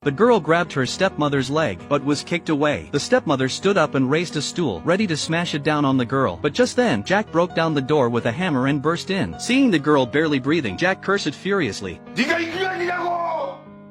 The girl grabbed her stepmother's leg, but was kicked away. The stepmother stood up and raised a stool, ready to smash it down on the girl. But just then, Jack broke down the door with a hammer and burst in. Seeing the girl barely breathing, Jack cursed furiously. 네가 인간이냐고!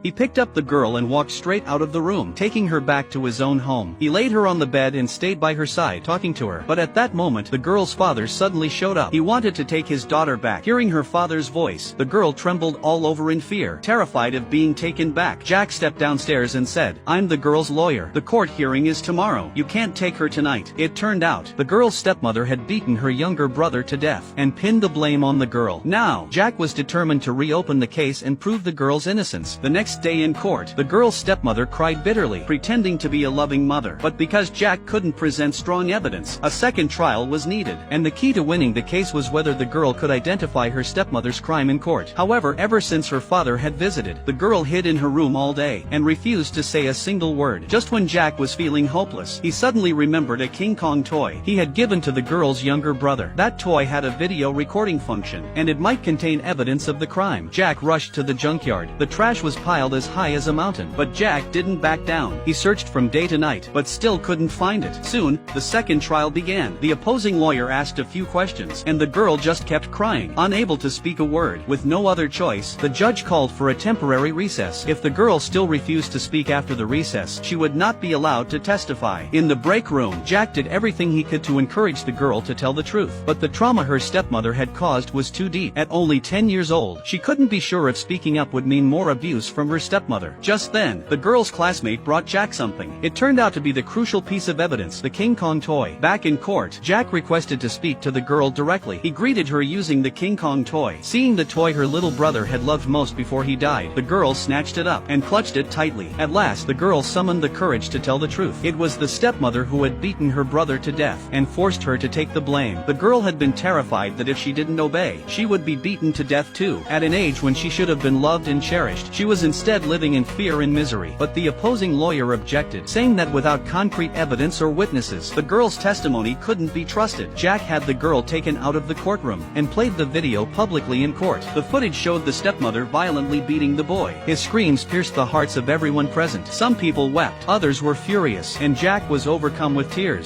He picked up the girl and walked straight out of the room, taking her back to his own home. He laid her on the bed and stayed by her side, talking to her. But at that moment, the girl's father suddenly showed up. He wanted to take his daughter back. Hearing her father's voice, the girl trembled all over in fear, terrified of being taken back. Jack stepped downstairs and said, "I'm the girl's lawyer. The court hearing is tomorrow. You can't take her tonight." It turned out, the girl's stepmother had beaten her younger brother to death, and pinned the blame on the girl. Now, Jack was determined to reopen the case and prove the girl's innocence. The next day in court, the girl's stepmother cried bitterly, pretending to be a loving mother. But because Jack couldn't present strong evidence, a second trial was needed. And the key to winning the case was whether the girl could identify her stepmother's crime in court. However, ever since her father had visited, the girl hid in her room all day, and refused to say a single word. Just when Jack was feeling hopeless, he suddenly remembered a King Kong toy he had given to the girl's younger brother. That toy had a video recording function, and it might contain evidence of the crime. Jack rushed to the junkyard. The trash was piled as high as a mountain, but Jack didn't back down. He searched from day to night, but still couldn't find it. Soon, the second trial began. The opposing lawyer asked a few questions, and the girl just kept crying, unable to speak a word. With no other choice, the judge called for a temporary recess. If the girl still refused to speak after the recess, she would not be allowed to testify. In the break room, Jack did everything he could to encourage the girl to tell the truth. But the trauma her stepmother had caused was too deep. At only 10 years old, she couldn't be sure if speaking up would mean more abuse from her stepmother. Just then, the girl's classmate brought Jack something. It turned out to be the crucial piece of evidence, the King Kong toy. Back in court, Jack requested to speak to the girl directly. He greeted her using the King Kong toy. Seeing the toy her little brother had loved most before he died, the girl snatched it up and clutched it tightly. At last, the girl summoned the courage to tell the truth. It was the stepmother who had beaten her brother to death, and forced her to take the blame. The girl had been terrified that if she didn't obey, she would be beaten to death too. At an age when she should have been loved and cherished, she was instead living in fear and misery. But the opposing lawyer objected, saying that without concrete evidence or witnesses, the girl's testimony couldn't be trusted. Jack had the girl taken out of the courtroom, and played the video publicly in court. The footage showed the stepmother violently beating the boy. His screams pierced the hearts of everyone present. Some people wept, others were furious, and Jack was overcome with tears.